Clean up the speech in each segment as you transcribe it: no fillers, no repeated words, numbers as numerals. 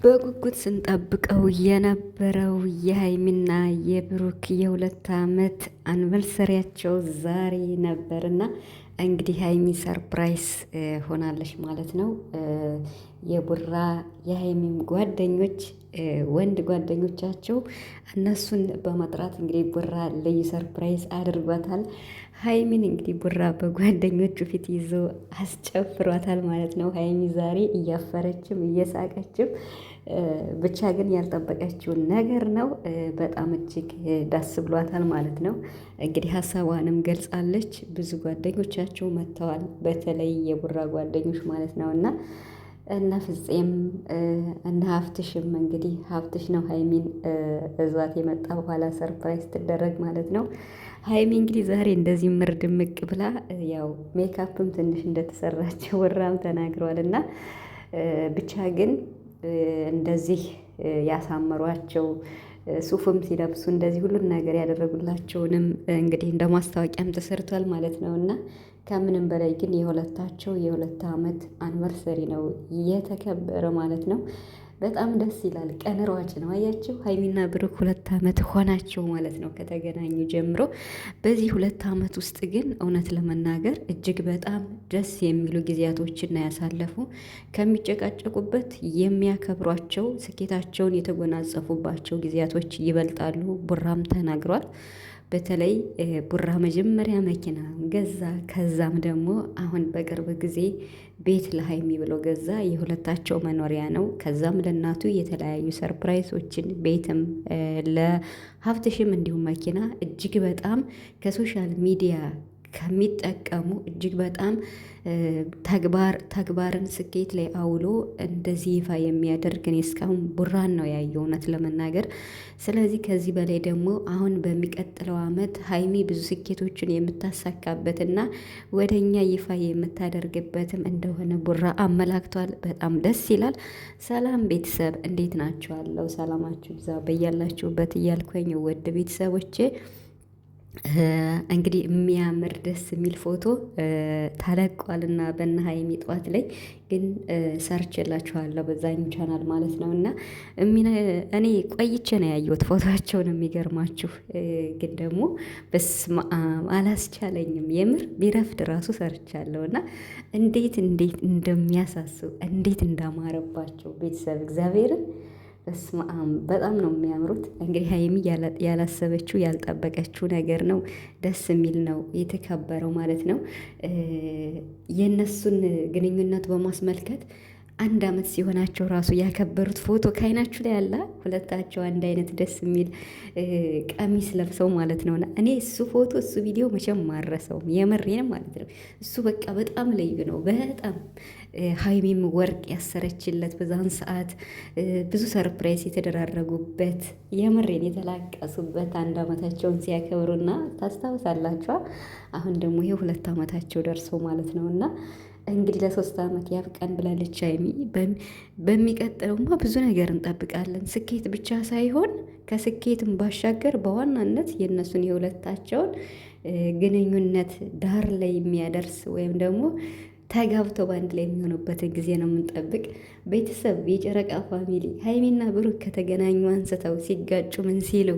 በጉጉት ስንጠብቀው የነበረው የሀይሚና የብሩክ የ2 ዓመት አንቨርሰሪያቸው ዛሬ ነበርና እንግዲህ ሀይሚ ሰርፕራይዝ ሆናለች ማለት ነው። የቡራ የሀይሚም ጓደኞች ወንድ ጓደኞቻቸው እነሱን በመጥራት እንግዲህ ቡራ ልዩ ሰርፕራይዝ አድርጓታል። ሀይሚን እንግዲህ ቡራ በጓደኞቹ ፊት ይዞ አስጨፍሯታል ማለት ነው። ሀይሚ ዛሬ እያፈረችም እየሳቀችም ብቻ ግን ያልጠበቀችውን ነገር ነው። በጣም እጅግ ደስ ብሏታል ማለት ነው። እንግዲህ ሀሳቧንም ገልጻለች። ብዙ ጓደኞቻቸው መጥተዋል። በተለይ የቡራ ጓደኞች ማለት ነው እና ፍፄም እና ሀፍትሽም እንግዲህ ሀፍትሽ ነው ሀይሚን እዟት የመጣ በኋላ ሰርፕራይዝ ትደረግ ማለት ነው። ሀይሚ እንግዲህ ዛሬ እንደዚህ ምርድምቅ ብላ ያው ሜካፕም ትንሽ እንደተሰራቸው ቡራም ተናግረዋል እና ብቻ ግን እንደዚህ ያሳመሯቸው ሱፍም ሲለብሱ እንደዚህ ሁሉን ነገር ያደረጉላቸውንም እንግዲህ እንደ ማስታወቂያም ተሰርቷል ማለት ነው እና ከምንም በላይ ግን የሁለታቸው የ2 ዓመት አንቨርሰሪ ነው የተከበረ ማለት ነው። በጣም ደስ ይላል። ቀን ሯጭ ነው። አያቸው ሀይሚና ብሩክ 2 ዓመት ሆናቸው ማለት ነው ከተገናኙ ጀምሮ። በዚህ 2 ዓመት ውስጥ ግን እውነት ለመናገር እጅግ በጣም ደስ የሚሉ ጊዜያቶችን ያሳለፉ። ከሚጨቃጨቁበት የሚያከብሯቸው ስኬታቸውን የተጎናጸፉባቸው ጊዜያቶች ይበልጣሉ። ቡራም ተናግሯል። በተለይ ቡራ መጀመሪያ መኪና ገዛ። ከዛም ደግሞ አሁን በቅርብ ጊዜ ቤት ለሀይሚ ብሎ ገዛ። የሁለታቸው መኖሪያ ነው። ከዛም ለእናቱ የተለያዩ ሰርፕራይዞችን ቤትም ለሀብትሽም እንዲሁም መኪና እጅግ በጣም ከሶሻል ሚዲያ ከሚጠቀሙ እጅግ በጣም ተግባርን ስኬት ላይ አውሎ እንደዚህ ይፋ የሚያደርግ እኔ እስካሁን ቡራን ነው ያየው እውነት ለመናገር። ስለዚህ ከዚህ በላይ ደግሞ አሁን በሚቀጥለው ዓመት ሀይሚ ብዙ ስኬቶችን የምታሳካበትና ወደኛ ይፋ የምታደርግበትም እንደሆነ ቡራ አመላክቷል። በጣም ደስ ይላል። ሰላም ቤተሰብ እንዴት ናችኋለሁ? ሰላማችሁ ብዛ በያላችሁበት እያልኩኝ ውድ ቤተሰቦቼ እንግዲህ የሚያምር ደስ የሚል ፎቶ ተለቋልና በእነ ሀይሚ ጠዋት ላይ ግን ሰርች የላችኋለሁ በዛኛው ቻናል ማለት ነው። እና እኔ ቆይቼ ነው ያየሁት ፎቶቸውን። የሚገርማችሁ ግን ደግሞ በስመ አብ አላስቻለኝም። የምር ቢረፍድ ራሱ ሰርቻለሁ እና እንዴት እንደሚያሳስቡ እንዴት እንዳማረባቸው ቤተሰብ እግዚአብሔርን በስመ አብ በጣም ነው የሚያምሩት። እንግዲህ ሀይሚ ያላሰበችው ያልጠበቀችው ነገር ነው። ደስ የሚል ነው የተከበረው ማለት ነው። የእነሱን ግንኙነት በማስመልከት 1 ዓመት ሲሆናቸው ራሱ ያከበሩት ፎቶ ከአይናችሁ ላይ ያለ ሁለታቸው አንድ አይነት ደስ የሚል ቀሚስ ለብሰው ማለት ነው። እኔ እሱ ፎቶ እሱ ቪዲዮ መቼም ማረሰውም የምሬን ማለት ነው። እሱ በቃ በጣም ልዩ ነው። በጣም ሀይሚም ወርቅ ያሰረችለት በዛን ሰዓት ብዙ ሰርፕራይዝ የተደራረጉበት የምሬን የተላቀሱበት 1 ዓመታቸውን ሲያከብሩና ታስታውሳላችኋ። አሁን ደግሞ ይሄ 2 ዓመታቸው ደርሰው ማለት ነው እና እንግዲህ ለ3 ዓመት ያብቃን ብላለች ሀይሚ። በሚቀጥለውማ ብዙ ነገር እንጠብቃለን። ስኬት ብቻ ሳይሆን ከስኬትም ባሻገር በዋናነት የእነሱን የሁለታቸውን ግንኙነት ዳር ላይ የሚያደርስ ወይም ደግሞ ተጋብተው በአንድ ላይ የሚሆኑበትን ጊዜ ነው የምንጠብቅ። ቤተሰብ የጨረቃ ፋሚሊ ሀይሚና ብሩክ ከተገናኙ አንስተው ሲጋጩ ምን ሲሉ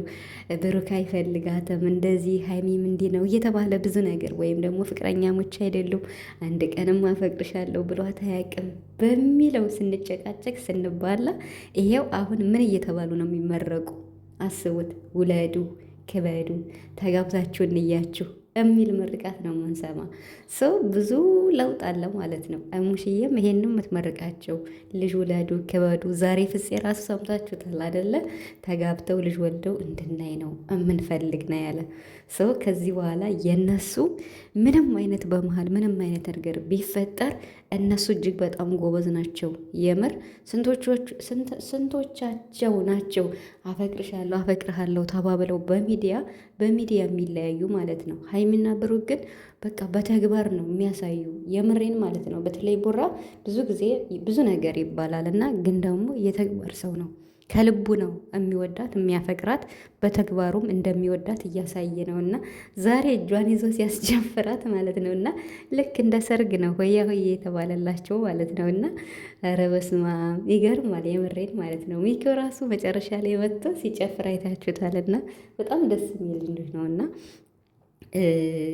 ብሩክ አይፈልጋትም እንደዚህ ሀይሚም እንዲህ ነው እየተባለ ብዙ ነገር ወይም ደግሞ ፍቅረኛሞች አይደሉም አንድ ቀንም አፈቅርሻለሁ ብሏት አያውቅም በሚለው ስንጨቃጨቅ ስንባላ ይሄው አሁን ምን እየተባሉ ነው የሚመረቁ? አስቡት። ውለዱ፣ ክበዱ፣ ተጋብታችሁ እንያችሁ የሚል ምርቃት ነው የምንሰማ። ሰው ብዙ ለውጥ አለ ማለት ነው። ሙሽዬም ይሄንም የምትመርቃቸው ልጅ ውለዱ ክበዱ። ዛሬ ፍፄ ራሱ ሰምታችሁታል አይደለ? ተጋብተው ልጅ ወልደው እንድናይ ነው የምንፈልግ ነው ያለ ሰው። ከዚህ በኋላ የነሱ ምንም አይነት በመሀል ምንም አይነት ነገር ቢፈጠር እነሱ እጅግ በጣም ጎበዝ ናቸው። የምር ስንቶቻቸው ናቸው አፈቅርሻለሁ አፈቅርሃለሁ ተባብለው በሚዲያ የሚለያዩ ማለት ነው። ሀይሚና ብሩክ ግን በቃ በተግባር ነው የሚያሳዩ። የምሬን ማለት ነው። በተለይ ቡራ ብዙ ጊዜ ብዙ ነገር ይባላል እና ግን ደግሞ የተግባር ሰው ነው። ከልቡ ነው የሚወዳት የሚያፈቅራት፣ በተግባሩም እንደሚወዳት እያሳየ ነው እና ዛሬ እጇን ይዞ ሲያስጀፍራት ማለት ነው እና ልክ እንደ ሰርግ ነው ሆያ ሆዬ የተባለላቸው ማለት ነው እና ኧረ በስመ አብ ይገርማል። የምሬን ማለት ነው። ሚኪ ራሱ መጨረሻ ላይ መጥቶ ሲጨፍር አይታችሁታል እና በጣም ደስ የሚል ልጅ ነው እና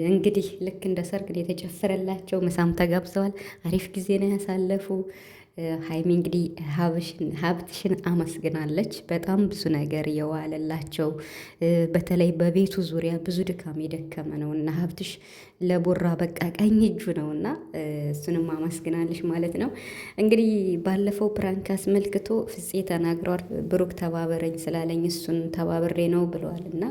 እንግዲህ ልክ እንደ ሰርግ ነው የተጨፈረላቸው። ምሳም ተጋብዘዋል። አሪፍ ጊዜ ነው ያሳለፉ። ሀይሚ እንግዲህ ሀብትሽን አመስግናለች። በጣም ብዙ ነገር የዋለላቸው በተለይ በቤቱ ዙሪያ ብዙ ድካም የደከመ ነው እና ሀብትሽ ለቦራ በቃ ቀኝ እጁ ነው እና እሱንም አመስግናለች ማለት ነው። እንግዲህ ባለፈው ፕራንክ አስመልክቶ ፍፄ ተናግረዋል። ብሩክ ተባበረኝ ስላለኝ እሱን ተባብሬ ነው ብለዋል እና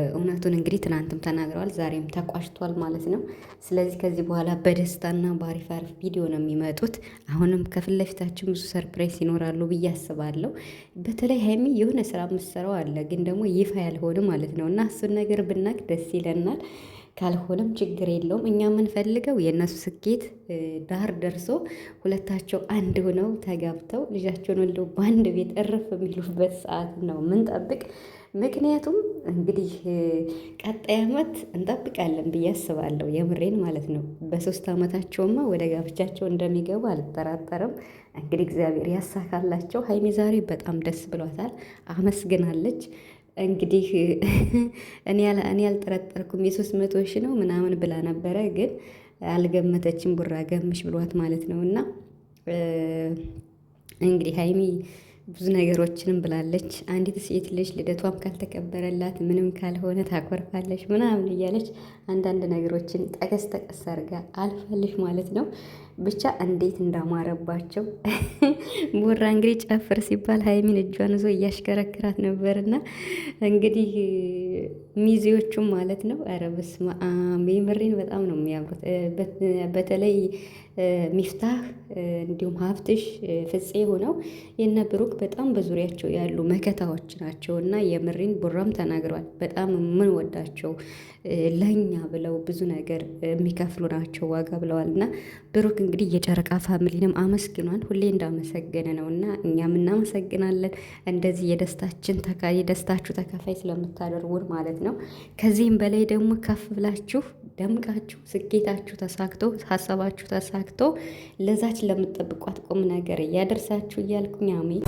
እውነቱን እንግዲህ ትናንትም ተናግረዋል፣ ዛሬም ተቋጭቷል ማለት ነው። ስለዚህ ከዚህ በኋላ በደስታና በአሪፍ አሪፍ ቪዲዮ ነው የሚመጡት። አሁንም ከፊት ለፊታችን ብዙ ሰርፕራይዝ ይኖራሉ ብዬ አስባለሁ። በተለይ ሀይሚ የሆነ ስራ የምትሰራው አለ፣ ግን ደግሞ ይፋ ያልሆነ ማለት ነው እና እሱን ነገር ብናቅ ደስ ይለናል። ካልሆነም ችግር የለውም። እኛ የምንፈልገው የእነሱ ስኬት ዳር ደርሶ ሁለታቸው አንድ ሆነው ተጋብተው ልጃቸውን ወልደው በአንድ ቤት እርፍ የሚሉበት ሰዓት ነው ምንጠብቅ። ምክንያቱም እንግዲህ ቀጣይ ዓመት እንጠብቃለን ብዬ አስባለሁ። የምሬን ማለት ነው። በ3 ዓመታቸውማ ወደ ጋብቻቸው እንደሚገቡ አልጠራጠርም። እንግዲህ እግዚአብሔር ያሳካላቸው። ሀይሚ ዛሬ በጣም ደስ ብሏታል፣ አመስግናለች። እንግዲህ እኔ ያልጠረጠርኩም የ300 ሺህ ነው ምናምን ብላ ነበረ፣ ግን አልገመተችም። ቡራ ገምሽ ብሏት ማለት ነው እና እንግዲህ ሀይሚ ብዙ ነገሮችንም ብላለች። አንዲት ሴት ልጅ ልደቷም ካልተከበረላት ምንም ካልሆነ ታኮርፋለች ምናምን እያለች አንዳንድ ነገሮችን ጠቀስ አድርጋ አልፋለች ማለት ነው። ብቻ እንዴት እንዳማረባቸው ቡራ እንግዲህ ጨፍር ሲባል ሀይሚን እጇን ይዞ እያሽከረክራት ነበርና እንግዲህ ሚዜዎቹም ማለት ነው። ኧረ በስመ አብ የምሬን በጣም ነው የሚያምሩት። በተለይ ሚፍታህ እንዲሁም ሀብትሽ ፍፄ ሆነው የነ ብሩክ በጣም በዙሪያቸው ያሉ መከታዎች ናቸው እና የምሬን ቡራም ተናግረዋል። በጣም ምን ወዳቸው ለኛ ብለው ብዙ ነገር የሚከፍሉ ናቸው ዋጋ ብለዋል እና ብሩክ እንግዲህ የጨረቃ ፋሚሊንም አመስግኗል። ሁሌ እንዳመሰገነ ነው እና እኛም እናመሰግናለን እንደዚህ የደስታችሁ ተካፋይ ስለምታደርጉን ማለት ነው። ከዚህም በላይ ደግሞ ከፍ ብላችሁ ደምቃችሁ ስኬታችሁ ተሳክቶ ሀሳባችሁ ተሳክቶ ለዛች ለምትጠብቋት ቁም ነገር እያደርሳችሁ እያልኩኝ አሜን።